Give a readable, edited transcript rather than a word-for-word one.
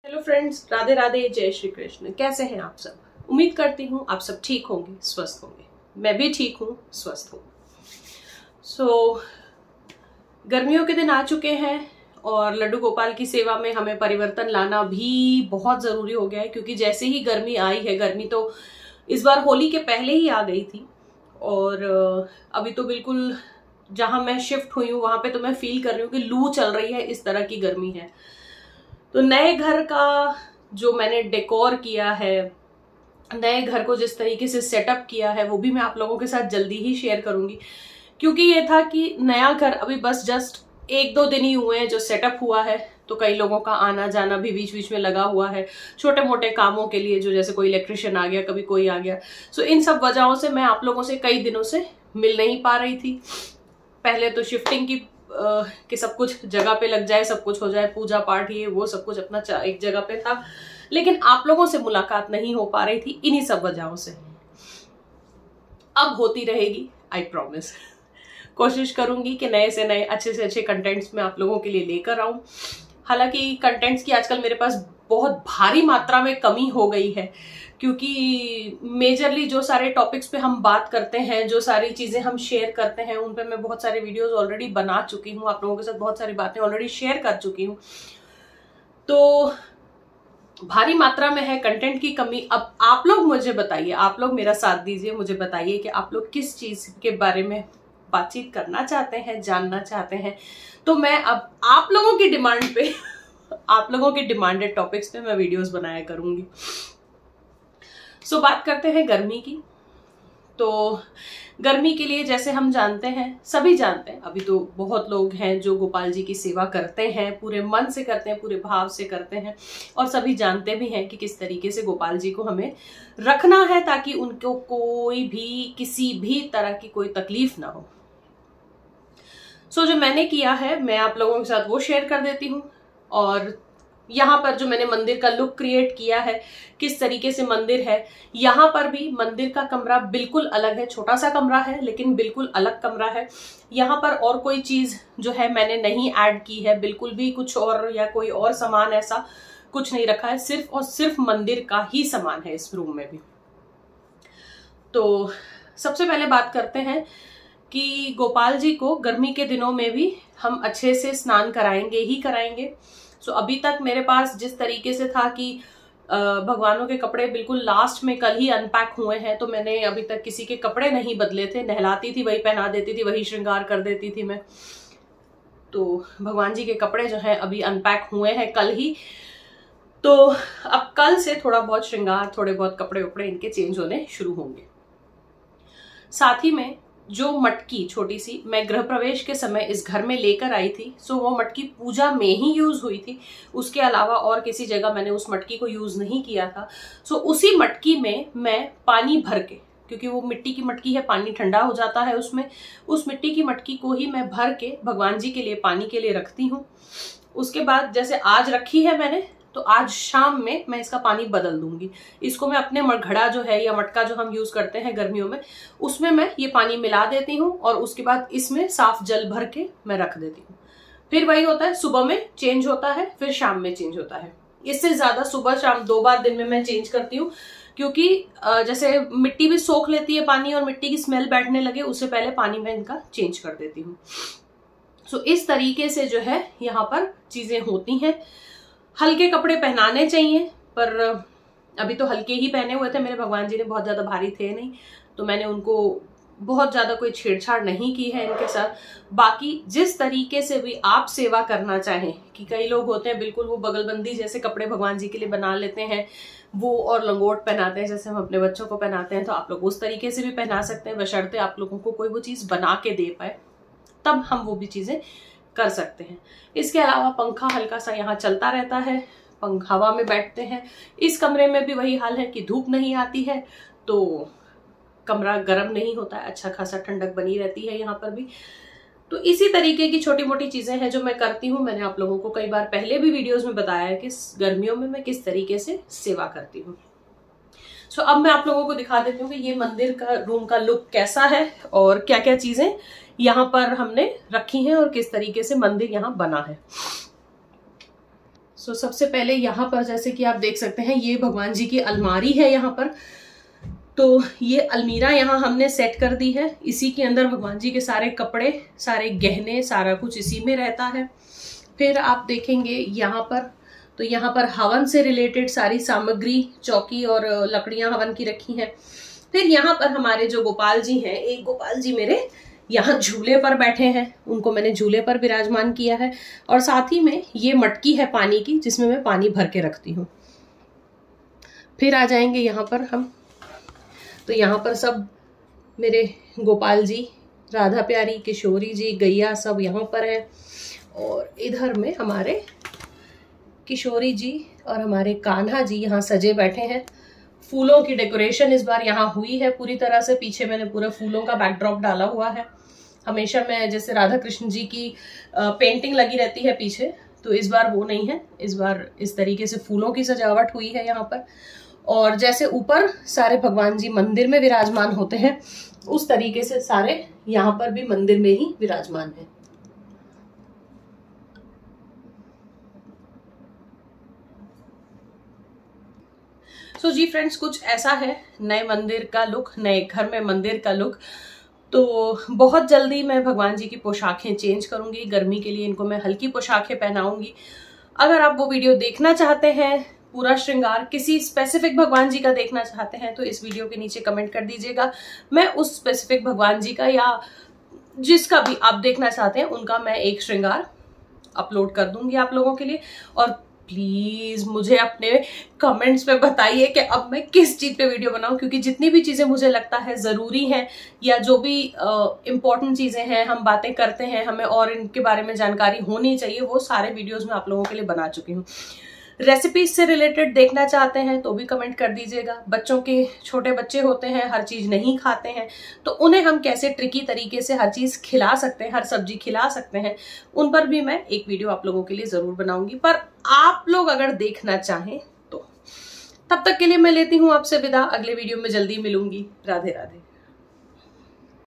Hello friends, Radhe Radhe, जय श्री कृष्ण। कैसे हैं आप सब? उम्मीद करती हूँ आप सब ठीक होंगे, स्वस्थ होंगे। मैं भी ठीक हूँ, स्वस्थ हूँ। गर्मियों के दिन आ चुके हैं और लड्डू गोपाल की सेवा में हमें परिवर्तन लाना भी बहुत जरूरी हो गया है, क्योंकि जैसे ही गर्मी आई है, गर्मी तो इस बार होली के पहले ही आ गई थी और अभी तो बिल्कुल जहां मैं शिफ्ट हुई हूँ वहां पे तो मैं फील कर रही हूँ कि लू चल रही है, इस तरह की गर्मी है। तो नए घर का जो मैंने डेकोर किया है, नए घर को जिस तरीके से सेटअप किया है, वो भी मैं आप लोगों के साथ जल्दी ही शेयर करूंगी। क्योंकि ये था कि नया घर अभी बस जस्ट 1-2 दिन ही हुए हैं जो सेटअप हुआ है, तो कई लोगों का आना जाना भी बीच बीच में लगा हुआ है, छोटे मोटे कामों के लिए, जो जैसे कोई इलेक्ट्रिशियन आ गया, कभी कोई आ गया। सो इन सब वजहों से मैं आप लोगों से कई दिनों से मिल नहीं पा रही थी। पहले तो शिफ्टिंग की कि सब कुछ जगह पे लग जाए, सब कुछ हो जाए, पूजा पाठ ये वो सब कुछ अपना एक जगह पे था, लेकिन आप लोगों से मुलाकात नहीं हो पा रही थी इन्हीं सब वजहों से। अब होती रहेगी, आई प्रॉमिस। कोशिश करूंगी कि नए से नए, अच्छे से अच्छे कंटेंट्स मैं आप लोगों के लिए लेकर आऊं। हालांकि कंटेंट्स की आजकल मेरे पास बहुत भारी मात्रा में कमी हो गई है, क्योंकि मेजरली जो सारे टॉपिक्स पे हम बात करते हैं, जो सारी चीजें हम शेयर करते हैं, उन पे मैं बहुत सारे वीडियोस ऑलरेडी बना चुकी हूँ, आप लोगों के साथ बहुत सारी बातें ऑलरेडी शेयर कर चुकी हूँ। तो भारी मात्रा में है कंटेंट की कमी। अब आप लोग मुझे बताइए, आप लोग मेरा साथ दीजिए, मुझे बताइए कि आप लोग किस चीज के बारे में बातचीत करना चाहते हैं, जानना चाहते हैं। तो मैं अब आप लोगों की डिमांड पे आप लोगों के डिमांडेड टॉपिक्स पे मैं वीडियोस बनाया करूंगी। बात करते हैं गर्मी की। तो गर्मी के लिए जैसे हम जानते हैं, सभी जानते हैं, अभी तो बहुत लोग हैं जो गोपाल जी की सेवा करते हैं, पूरे मन से करते हैं, पूरे भाव से करते हैं, और सभी जानते भी हैं कि किस तरीके से गोपाल जी को हमें रखना है ताकि उनको कोई भी, किसी भी तरह की कोई तकलीफ ना हो। जो मैंने किया है मैं आप लोगों के साथ वो शेयर कर देती हूँ। और यहाँ पर जो मैंने मंदिर का लुक क्रिएट किया है, किस तरीके से मंदिर है, यहाँ पर भी मंदिर का कमरा बिल्कुल अलग है। छोटा सा कमरा है लेकिन बिल्कुल अलग कमरा है। यहाँ पर और कोई चीज जो है मैंने नहीं ऐड की है, बिल्कुल भी कुछ और या कोई और सामान ऐसा कुछ नहीं रखा है, सिर्फ और सिर्फ मंदिर का ही सामान है इस रूम में भी। तो सबसे पहले बात करते हैं कि गोपाल जी को गर्मी के दिनों में भी हम अच्छे से स्नान कराएंगे ही कराएंगे। अभी तक मेरे पास जिस तरीके से था कि भगवानों के कपड़े बिल्कुल लास्ट में कल ही अनपैक हुए हैं, तो मैंने अभी तक किसी के कपड़े नहीं बदले थे। नहलाती थी, वही पहना देती थी, वही श्रृंगार कर देती थी मैं। तो भगवान जी के कपड़े जो है अभी अनपैक हुए हैं कल ही। तो अब कल से थोड़ा बहुत श्रृंगार, थोड़े बहुत कपड़े उपड़े इनके चेंज होने शुरू होंगे। साथ ही में जो मटकी छोटी सी मैं गृह प्रवेश के समय इस घर में लेकर आई थी, वो मटकी पूजा में ही यूज हुई थी। उसके अलावा और किसी जगह मैंने उस मटकी को यूज नहीं किया था। उसी मटकी में मैं पानी भर के, क्योंकि वो मिट्टी की मटकी है, पानी ठंडा हो जाता है उसमें, उस मिट्टी की मटकी को ही मैं भर के भगवान जी के लिए पानी के लिए रखती हूँ। उसके बाद जैसे आज रखी है मैंने, तो आज शाम में मैं इसका पानी बदल दूंगी। इसको मैं अपने घड़ा जो है या मटका जो हम यूज करते हैं गर्मियों में, उसमें मैं ये पानी मिला देती हूँ और उसके बाद इसमें साफ जल भर के मैं रख देती हूँ। फिर वही होता है, सुबह में चेंज होता है, फिर शाम में चेंज होता है। इससे ज्यादा सुबह शाम 2 बार दिन में मैं चेंज करती हूँ, क्योंकि जैसे मिट्टी भी सोख लेती है पानी और मिट्टी की स्मेल बैठने लगे, उससे पहले पानी में इनका चेंज कर देती हूँ। इस तरीके से जो है यहाँ पर चीजें होती हैं। हल्के कपड़े पहनाने चाहिए, पर अभी तो हल्के ही पहने हुए थे मेरे भगवान जी ने, बहुत ज्यादा भारी थे नहीं, तो मैंने उनको बहुत ज्यादा कोई छेड़छाड़ नहीं की है इनके साथ। बाकी जिस तरीके से भी आप सेवा करना चाहें, कि कई लोग होते हैं बिल्कुल वो बगलबंदी जैसे कपड़े भगवान जी के लिए बना लेते हैं, वो और लंगोट पहनाते हैं जैसे हम अपने बच्चों को पहनाते हैं, तो आप लोग उस तरीके से भी पहना सकते हैं, बशर्ते आप लोगों को कोई वो चीज बना के दे पाए, तब हम वो भी चीजें कर सकते हैं। इसके अलावा पंखा हल्का सा यहाँ चलता रहता है, हवा में बैठते हैं। इस कमरे में भी वही हाल है कि धूप नहीं आती है तो कमरा गर्म नहीं होता है, अच्छा खासा ठंडक बनी रहती है यहाँ पर भी। तो इसी तरीके की छोटी मोटी चीजें हैं जो मैं करती हूँ। मैंने आप लोगों को कई बार पहले भी वीडियोस में बताया है कि गर्मियों में मैं किस तरीके से सेवा करती हूँ। अब मैं आप लोगों को दिखा देती हूँ कि ये मंदिर का रूम का लुक कैसा है और क्या क्या चीजें यहाँ पर हमने रखी हैं और किस तरीके से मंदिर यहाँ बना है। सो सबसे पहले यहाँ पर जैसे कि आप देख सकते हैं ये भगवान जी की अलमारी है यहाँ पर। तो ये अलमीरा यहाँ हमने सेट कर दी है। इसी के अंदर भगवान जी के सारे कपड़े, सारे गहने, सारा कुछ इसी में रहता है। फिर आप देखेंगे यहाँ पर, तो यहाँ पर हवन से रिलेटेड सारी सामग्री, चौकी और लकड़ियां हवन की रखी हैं। फिर यहाँ पर हमारे जो गोपाल जी हैं, एक गोपाल जी मेरे यहाँ झूले पर बैठे हैं, उनको मैंने झूले पर विराजमान किया है। और साथ ही में ये मटकी है पानी की, जिसमें मैं पानी भर के रखती हूँ। फिर आ जाएंगे यहाँ पर हम, तो यहाँ पर सब मेरे गोपाल जी, राधा प्यारी, किशोरी जी, गैया सब यहाँ पर है। और इधर में हमारे किशोरी जी और हमारे कान्हा जी यहाँ सजे बैठे हैं। फूलों की डेकोरेशन इस बार यहाँ हुई है पूरी तरह से। पीछे मैंने पूरा फूलों का बैकड्रॉप डाला हुआ है। हमेशा मैं जैसे राधा कृष्ण जी की पेंटिंग लगी रहती है पीछे, तो इस बार वो नहीं है। इस बार इस तरीके से फूलों की सजावट हुई है यहाँ पर। और जैसे ऊपर सारे भगवान जी मंदिर में विराजमान होते हैं, उस तरीके से सारे यहाँ पर भी मंदिर में ही विराजमान है। सो जी फ्रेंड्स, कुछ ऐसा है नए मंदिर का लुक, नए घर में मंदिर का लुक। तो बहुत जल्दी मैं भगवान जी की पोशाकें चेंज करूंगी। गर्मी के लिए इनको मैं हल्की पोशाकें पहनाऊंगी। अगर आप वो वीडियो देखना चाहते हैं, पूरा श्रृंगार किसी स्पेसिफिक भगवान जी का देखना चाहते हैं, तो इस वीडियो के नीचे कमेंट कर दीजिएगा। मैं उस स्पेसिफिक भगवान जी का या जिसका भी आप देखना चाहते हैं उनका मैं एक श्रृंगार अपलोड कर दूंगी आप लोगों के लिए। और प्लीज मुझे अपने कमेंट्स में बताइए कि अब मैं किस चीज पे वीडियो बनाऊं, क्योंकि जितनी भी चीजें मुझे लगता है जरूरी हैं या जो भी इम्पोर्टेंट चीजें हैं, हम बातें करते हैं, हमें और इनके बारे में जानकारी होनी चाहिए, वो सारे वीडियोस मैं आप लोगों के लिए बना चुकी हूँ। रेसिपीज से रिलेटेड देखना चाहते हैं तो भी कमेंट कर दीजिएगा। बच्चों के, छोटे बच्चे होते हैं, हर चीज नहीं खाते हैं, तो उन्हें हम कैसे ट्रिकी तरीके से हर चीज खिला सकते हैं, हर सब्जी खिला सकते हैं, उन पर भी मैं एक वीडियो आप लोगों के लिए जरूर बनाऊंगी। पर आप लोग अगर देखना चाहें तो। तब तक के लिए मैं लेती हूँ आपसे विदा। अगले वीडियो में जल्दी मिलूंगी। राधे राधे।